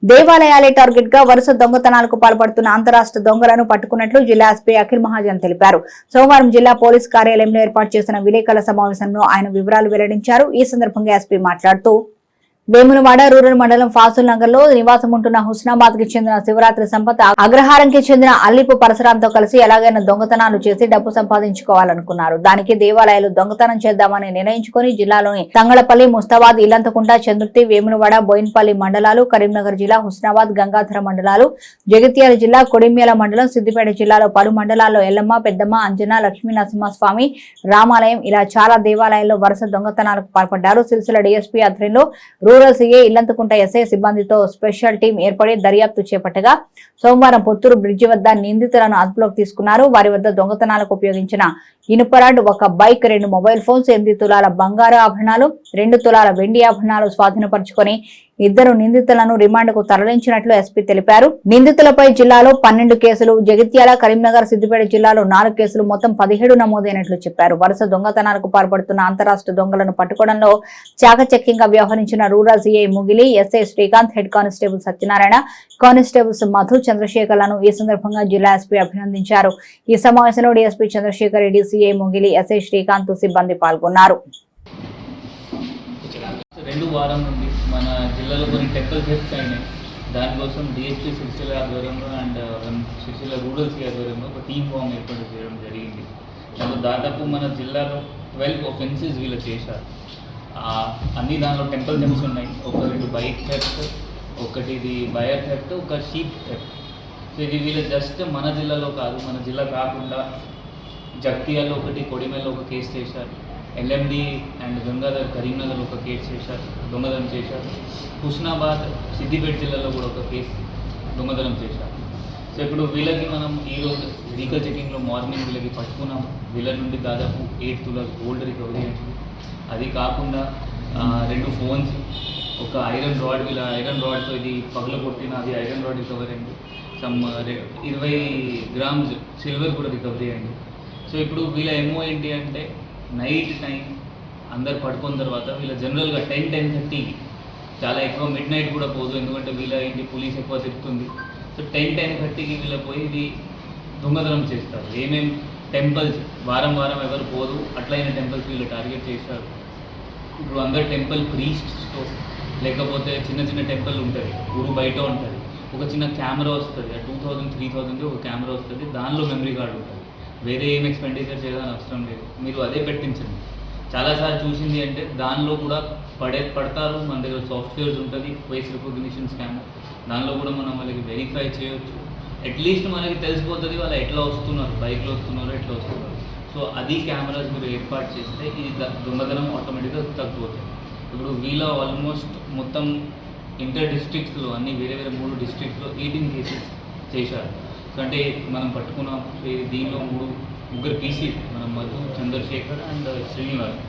దేవాలయాలే target గా వరుస దొంగతనాలకు పాల్పడుతున్న అంతరాష్ట్ర దొంగలను పట్టుకున్నట్లు జిల్లా ఎస్పీ అఖిల్ మహాజన్ తెలిపారు. సోమవారం జిల్లా పోలీస్ కార్యాలయంలో ఏర్పాటు చేసిన విలేకరుల సమావేశంలో ఆయన వివరాలు వెల్లడించారు. ఈ సందర్భంగా ఎస్పీ మాట్లాడుతూ వేములవాడ రూరల్ మండలం ఫాసుల్ నగర్ లో నివాసం ఉంటున్న హుస్నాబాద్ కి చెందిన శివరాత్రి సంపత్ అగ్రహారంకి చెందిన అల్లిపు పరశురాంతో కలిసి ఎలాగైనా దొంగతనాలు చేసి డబ్బు సంపాదించుకోవాలనుకున్నారు. దానికి దేవాలయాలు దొంగతనం చేద్దామని నిర్ణయించుకుని జిల్లాలోని తంగళపల్లి, ముస్తాబాద్, ఇల్లంతకుంట, చంద్రుతి, వేములవాడ, బోయిన్పల్లి మండలాలు, కరీంనగర్ జిల్లా హుస్నాబాద్, గంగాధర మండలాలు, జగిత్యాల జిల్లా కొడిమ్యాల మండలం, సిద్దిపేట జిల్లాలో పలు మండలాల్లో ఎల్లమ్మ, పెద్దమ్మ, అంజన, లక్ష్మీ నరసింహస్వామి, రామాలయం ఇలా చాలా దేవాలయాల్లో వరుస దొంగతనాలకు పాల్పడ్డారు. సిరిసిల్ల డీఎస్పీ ఆధ్వర్యంలో రూరల్ సీఏ, ఇల్లంతకుంట ఎస్ఐ సిబ్బందితో స్పెషల్ టీం ఏర్పడి దర్యాప్తు చేపట్టగా సోమవారం పొత్తూరు బ్రిడ్జి వద్ద నిందితులను అదుపులోకి తీసుకున్నారు. వారి వద్ద దొంగతనాలకు ఉపయోగించిన ఇనుపరాడ్, ఒక బైక్, 2 మొబైల్ ఫోన్స్, 8 తులాల బంగారు ఆభరణాలు, 2 తులాల వెండి ఆభరణాలు స్వాధీనపరుచుకొని 2 నిందితులను రిమాండ్ కు తరలించినట్లు ఎస్పీ తెలిపారు. నిందితులపై జిల్లాలో 12 కేసులు, జగిత్యాల, కరీంనగర్, సిద్దిపేట జిల్లాలో 4 కేసులు, మొత్తం 17 నమోదైనట్లు చెప్పారు. వరుస దొంగతనాలకు పాల్పడుతున్న అంతరాష్ట్ర దొంగలను పట్టుకోవడంలో చాకచక్యంగా వ్యవహరించిన rural CI Mugili, SI Srikanth, head constable Satyanarayana, constables Madhu, చంద్రశేఖర్లను ఈ సందర్భంగా జిల్లా ఎస్పీ అభినందించారు. ఈ సమావేశంలో DSP Chandrasekhar Reddy, CI Mugili, SI Srikanth సిబ్బంది పాల్గొన్నారు. 2 వారం నుండి మన జిల్లాలో కొన్ని టెంపుల్ ఫెస్ట్స్ అయినాయి. దానికోసం డిఎస్పీ సిరిసిల్ల ఆధ్వర్యంలో అండ్ సిరిసిల్ల రూరల్ సీ ఆధ్వర్యంలో ఒక టీమ్ ఫామ్ ఏర్పాటు చేయడం జరిగింది. దాంట్లో దాదాపు మన జిల్లాలో 12 ఒఫెన్సెస్ వీళ్ళు చేశారు. అన్ని దానిలో టెంపుల్ థెఫ్ట్స్ ఉన్నాయి. ఒక 2 బైక్ థెఫ్ట్, ఒకటి ఇది వైర్ థెఫ్ట్, ఒక షీప్ థెఫ్ట్. సో ఇది వీళ్ళు జస్ట్ మన జిల్లాలో కాదు, మన జిల్లా కాకుండా జగిత్యాలలో ఒకటి, కొడిమేల్లో ఒక కేసు చేశారు. ఎల్ఎండి అండ్ గంగాధర్ కరీంనగర్ ఒక కేసు చేశారు, దొంగతనం చేశారు. హుస్నాబాద్, సిద్దిపేట జిల్లాలో కూడా ఒక కేసు దొంగతనం చేశారు. సో ఇప్పుడు వీళ్ళకి మనం ఈరోజు వెహికల్ చెకింగ్లో మార్నింగ్ వీళ్ళకి పట్టుకున్నాం. వీళ్ళ నుండి దాదాపు 8 తులాస్ గోల్డ్ రికవరీ అయింది. అది కాకుండా 2 ఫోన్స్, ఒక ఐరన్ రాడ్, వీళ్ళ ఐరన్ రాడ్తో ఇది పగల కొట్టిన అది ఐరన్ రాడ్ రికవరీ అయింది. సమ్ 20 గ్రామ్స్ సిల్వర్ కూడా రికవరీ అయింది. సో ఇప్పుడు వీళ్ళ ఏమో ఏంటి అంటే నైట్ టైం అందరు పడుకున్న తర్వాత వీళ్ళ జనరల్గా 10-10:30 చాలా ఎక్కువ మిడ్ నైట్ కూడా పోదు, ఎందుకంటే వీళ్ళ ఏంటి పోలీస్ ఎక్కువ తిరుగుతుంది. సో 10-10:30కి వీళ్ళ పోయి ఇది దొంగతనం చేస్తారు. ఏమేమి టెంపుల్స్ వారం ఎవరు పోదు అట్లయిన టెంపుల్స్ వీళ్ళు టార్గెట్ చేశారు. ఇప్పుడు అందరు టెంపుల్ ప్రీస్ట్స్తో, లేకపోతే చిన్న టెంపుల్ ఉంటుంది, ఊరు బయట ఉంటుంది, ఒక చిన్న కెమెరా వస్తుంది, 2000-3000 ఒక కెమెరా వస్తుంది, దానిలో మెమరీ కార్డు ఉంటుంది. వేరే ఏం ఎక్స్పెండిచర్ చేయాలని అవసరం లేదు, మీరు అదే పెట్టించండి. చాలాసార్లు చూసింది అంటే దానిలో కూడా పడతారు. మన దగ్గర సాఫ్ట్వేర్స్ ఉంటుంది, ఫేస్ రికగ్నిషన్ స్కానర్, దానిలో కూడా మనం వాళ్ళకి వెరిఫై చేయొచ్చు. అట్లీస్ట్ మనకి తెలిసిపోతుంది వాళ్ళు ఎట్లా వస్తున్నారు, బైక్లో వస్తున్నారు, ఎట్లా వస్తున్నారు. సో అది కెమెరాస్ మీరు ఏర్పాటు చేస్తే ఇది దొంగతనం ఆటోమేటిక్గా తగ్గిపోతుంది. ఇప్పుడు వీళ్ళ ఆల్మోస్ట్ మొత్తం ఇంటర్ డిస్ట్రిక్ట్స్లో అన్ని వేరే 3 డిస్ట్రిక్ట్స్లో 18 కేసెస్ చేశారు. అంటే మనం పట్టుకున్నాం. దీనిలో 3 పీసీ, మనం Madhu, Chandrasekhar and Srinivas,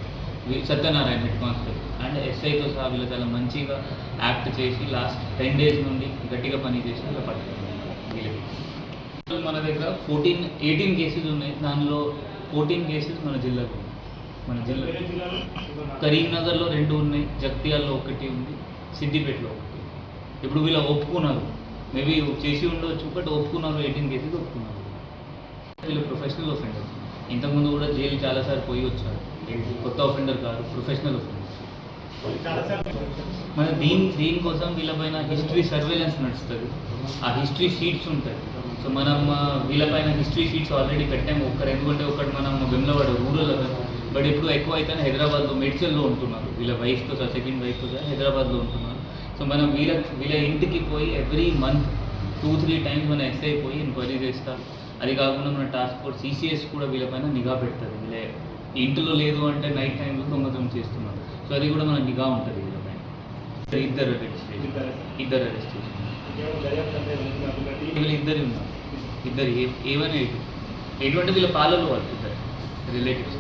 Satyanarayana head constable and ఎస్ఐతో సహా వీళ్ళు చాలా మంచిగా యాక్ట్ చేసి లాస్ట్ 10 days నుండి గట్టిగా పని చేసి ఇలా పట్టుకున్నాం. వీళ్ళకి మన దగ్గర 18 కేసెస్ ఉన్నాయి. దానిలో 14 కేసెస్ మన జిల్లాలో కరీంనగర్లో 2 ఉన్నాయి, జగిత్యాలలో 1 ఉంది, సిద్దిపేటలో 1. ఇప్పుడు వీళ్ళు ఒప్పుకున్నారు, మేబీ చేసి ఉండవచ్చు, బట్ ఒప్పుకున్నారు. 18 కేసెస్ ఒప్పుకున్నారు. వీళ్ళు ప్రొఫెషనల్ ఒఫెండర్, ఇంతకుముందు కూడా జైలు చాలాసార్లు పోయి వచ్చారు. కొత్త ఒఫెండర్ కాదు, ప్రొఫెషనల్ ఒఫెండర్. మన దీనికోసం వీళ్ళపైన హిస్టరీ సర్వేలెన్స్ నడుస్తుంది. ఆ హిస్టరీ షీట్స్ ఉంటాయి. సో మనం వీళ్ళపైన హిస్టరీ షీట్స్ ఆల్రెడీ పెట్టాము. ఎందుకంటే ఒకటి మనం వేములవాడ రూరల్, బట్ ఇప్పుడు ఎక్కువ అయితే హైదరాబాద్లో మేడ్చల్లో ఉంటున్నారు. వీళ్ళ వైఫ్తో సహా, సెకండ్ వైఫ్తో సహా హైదరాబాద్లో ఉంటున్నారు. సో మనం వీళ్ళ ఇంటికి పోయి ఎవ్రీ మంత్ 2-3 టైమ్స్ మన ఎస్ఐ పోయి ఎంక్వైరీ చేస్తారు. అది కాకుండా మన టాస్క్ ఫోర్స్ CCS కూడా వీళ్ళపైన నిఘా పెడతారు. వీళ్ళ ఇంట్లో లేదు అంటే నైట్ టైంలో దొంగతనం చేస్తున్నారు. సో అది కూడా మన నిఘా ఉంటుంది వీళ్ళపైన. ఇద్దరు అరెస్ట్ చేసి వీళ్ళు ఇద్దరు ఉన్నారు. ఇద్దరు A1 A2 ఎటువంటి వీళ్ళ పాలలు వాళ్ళు ఇద్దరు రిలేటివ్స్.